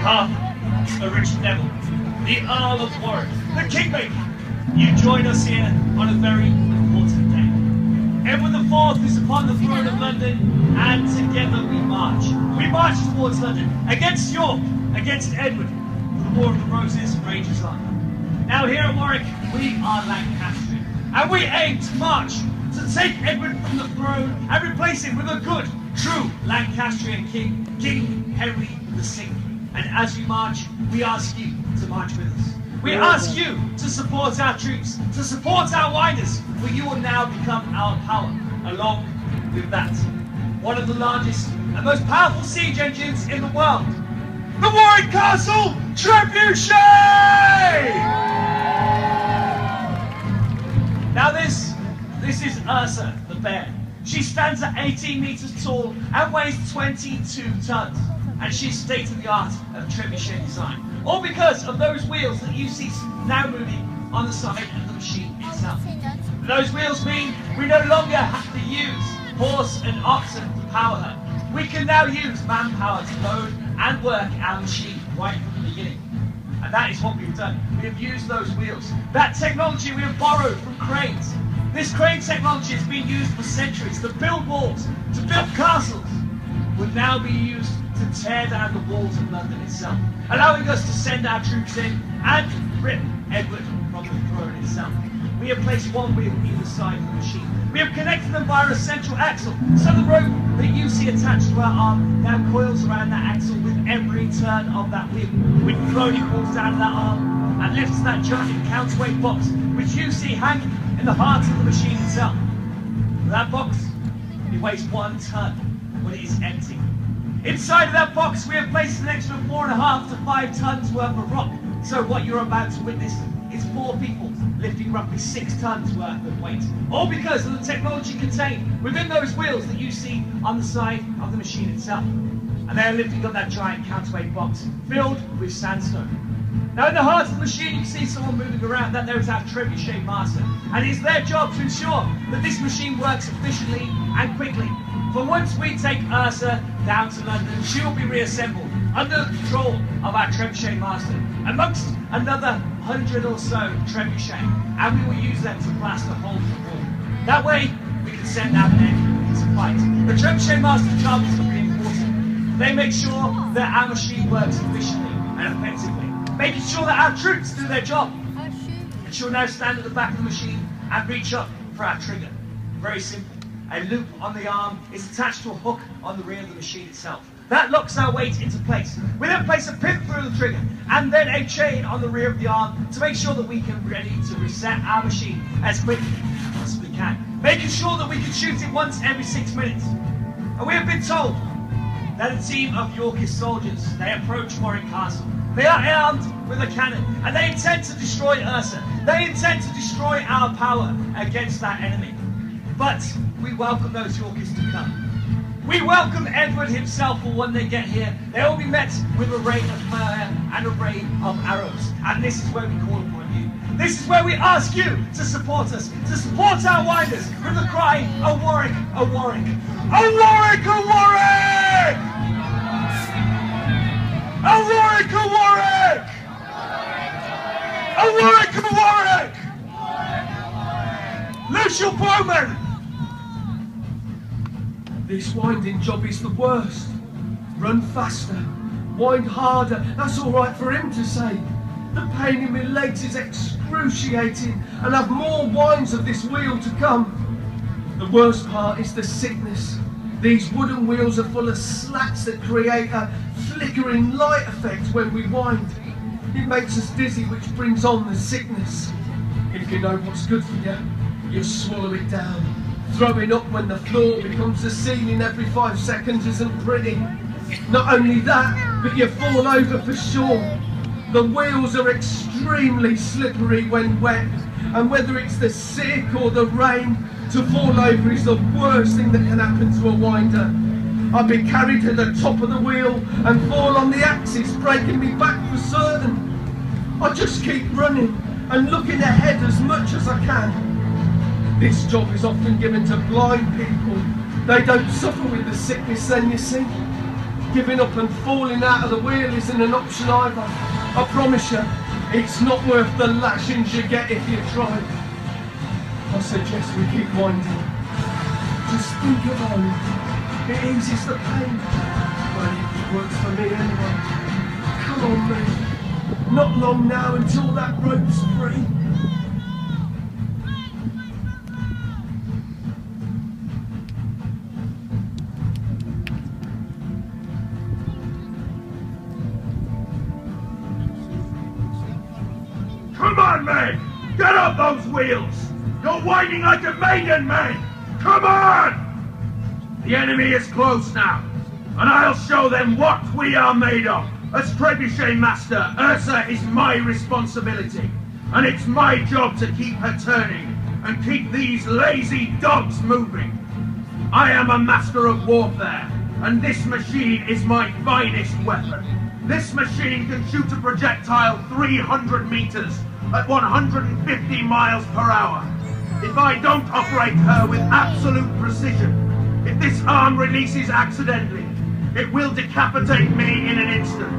Arthur, the rich devil, the Earl of Warwick, the Kingmaker, you join us here on a very important day. Edward IV is upon the throne of London, and together we march. We march towards London, against York, against Edward. The War of the Roses rages on. Now here at Warwick, we are Lancastrian, and we aim to march to take Edward from the throne and replace him with a good, true Lancastrian king, King Henry VI. And as we march, we ask you to march with us. We ask you to support our troops, to support our winders, for you will now become our power. Along with that, one of the largest and most powerful siege engines in the world, the Warwick Castle Trebuchet! Now this is Ursa the bear. She stands at 18 meters tall and weighs 22 tons. And she's state-of-the-art of trebuchet design. All because of those wheels that you see now moving on the side of the machine itself. Those wheels mean we no longer have to use horse and oxen to power her. We can now use manpower to load and work our machine right from the beginning. And that is what we've done. We have used those wheels. That technology we have borrowed from cranes. This crane technology has been used for centuries to build walls, to build castles. Will now be used to tear down the walls of London itself, allowing us to send our troops in and rip Edward from the throne itself. We have placed one wheel either side of the machine. We have connected them via a central axle, so the rope that you see attached to our arm now coils around that axle with every turn of that wheel, which slowly pulls down that arm and lifts that giant counterweight box, which you see hanging in the heart of the machine itself. That box, it weighs 1 ton when it is empty. Inside of that box, we have placed an extra 4.5 to 5 tons worth of rock. So what you're about to witness is 4 people lifting roughly 6 tons worth of weight. All because of the technology contained within those wheels that you see on the side of the machine itself. And they are lifting up that giant counterweight box filled with sandstone. Now in the heart of the machine, you can see someone moving around. That there is our trebuchet master. And it's their job to ensure that this machine works efficiently and quickly. For once we take Ursa down to London, she will be reassembled under the control of our trebuchet master, amongst another 100 or so trebuchet, and we will use them to blast a hole in the wall. That way, we can send our men to fight. The trebuchet master's job is really important. They make sure that our machine works efficiently and effectively, making sure that our troops do their job. And she'll now stand at the back of the machine and reach up for our trigger. Very simple. A loop on the arm is attached to a hook on the rear of the machine itself. That locks our weight into place. We then place a pin through the trigger and then a chain on the rear of the arm to make sure that we can be ready to reset our machine as quickly as we can, making sure that we can shoot it once every 6 minutes. And we have been told that a team of Yorkist soldiers, they approach Warwick Castle. They are armed with a cannon and they intend to destroy Ursa. They intend to destroy our power against that enemy. But we welcome those Yorkists to come. We welcome Edward himself, for when they get here, they will be met with a rain of fire and a rain of arrows. And this is where we call upon you. This is where we ask you to support us, to support our winders with the cry, "A Warwick, a Warwick, a Warwick, a Warwick! A Warwick, a Warwick! A Warwick, a Warwick! Loose your bowmen!" This winding job is the worst. Run faster, wind harder, that's all right for him to say. The pain in my legs is excruciating, and I've more winds of this wheel to come. The worst part is the sickness. These wooden wheels are full of slats that create a flickering light effect when we wind. It makes us dizzy, which brings on the sickness. If you know what's good for you, you swallow it down. Throwing up when the floor becomes the ceiling every 5 seconds isn't pretty. Not only that, but you fall over for sure. The wheels are extremely slippery when wet, and whether it's the sick or the rain, to fall over is the worst thing that can happen to a winder. I've been carried to the top of the wheel and fall on the axis, breaking me back for certain. I just keep running and looking ahead as much as I can. This job is often given to blind people. They don't suffer with the sickness then, you see. giving up and falling out of the wheel isn't an option either. I promise you, it's not worth the lashings you get if you try. I suggest we keep winding. Just think about it. It eases the pain. Well, it works for me anyway. Come on, mate. Not long now until that rope's free. Come on, men! Get up those wheels! You're whining like a maiden, men! Come on! The enemy is close now, and I'll show them what we are made of. As Trebuchet Master, Ursa is my responsibility, and it's my job to keep her turning and keep these lazy dogs moving. I am a master of warfare, and this machine is my finest weapon. This machine can shoot a projectile 300 meters at 150 miles per hour. If I don't operate her with absolute precision, if this arm releases accidentally, it will decapitate me in an instant.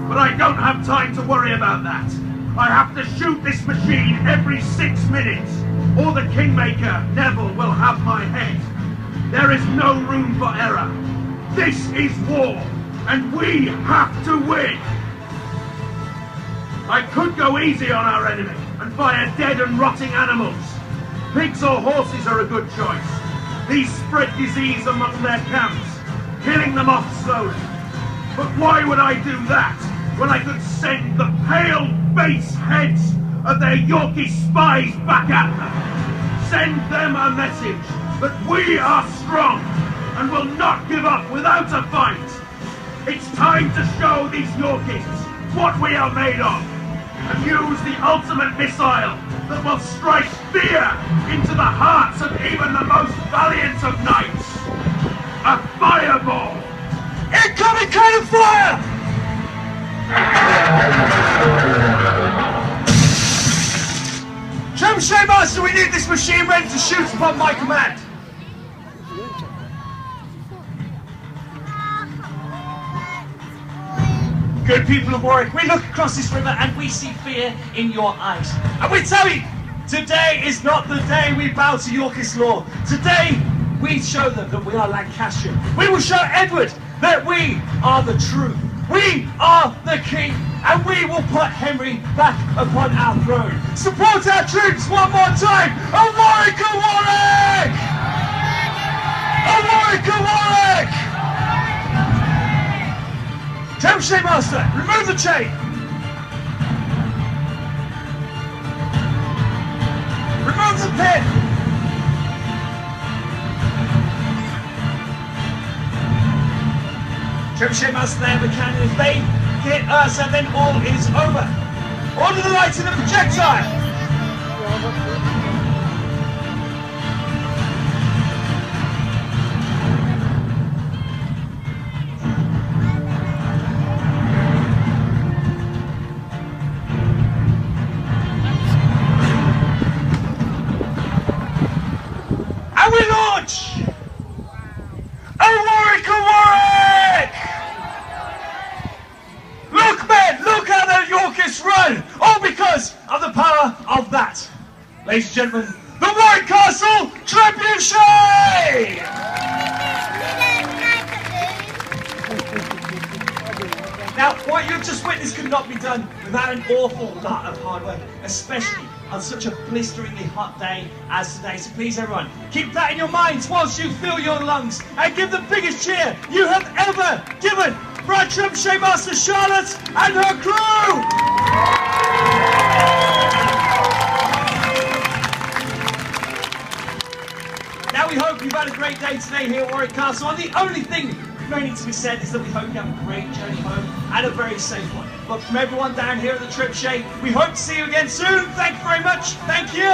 But I don't have time to worry about that. I have to shoot this machine every 6 minutes, or the Kingmaker, Neville, will have my head. There is no room for error. This is war, and we have to win. I could go easy on our enemy and fire dead and rotting animals. Pigs or horses are a good choice. These spread disease among their camps, killing them off slowly. But why would I do that when I could send the pale base heads of their Yorkie spies back at them? Send them a message that we are strong and will not give up without a fight. It's time to show these Yorkies what we are made of, and use the ultimate missile that will strike fear into the hearts of even the most valiant of knights. A fireball! Incoming cannon fire! Trebuchet Master, we need this machine ready to shoot upon my command. Good people of Warwick, we look across this river and we see fear in your eyes. And we tell you, today is not the day we bow to Yorkist law. Today, we show them that we are Lancastrian. We will show Edward that we are the truth. We are the king, and we will put Henry back upon our throne. Support our troops one more time. A Warwick, a Warwick! A Warwick, a Warwick! Trebuchet Master, remove the chain! Remove the pin! Trebuchet Master, they have the cannon. If they hit Ursa, then all is over. Order the lights in the projectile! And we launch! A Warwick, a Warwick! Look, men, look how the Yorkists run! All because of the power of that. Ladies and gentlemen, the Warwick Castle Trebuchet! Now, what you've just witnessed could not be done without an awful lot of hard work, especially on such a blisteringly hot day as today. So please, everyone, keep that in your minds whilst you fill your lungs and give the biggest cheer you have ever given for our Trebuchet Master Charlotte and her crew! Now we hope you've had a great day today here at Warwick Castle, and the only thing remaining to be said is that we hope you have a great journey home and a very safe one. But from everyone down here at the Trebuchet, we hope to see you again soon. Thank you very much. Thank you.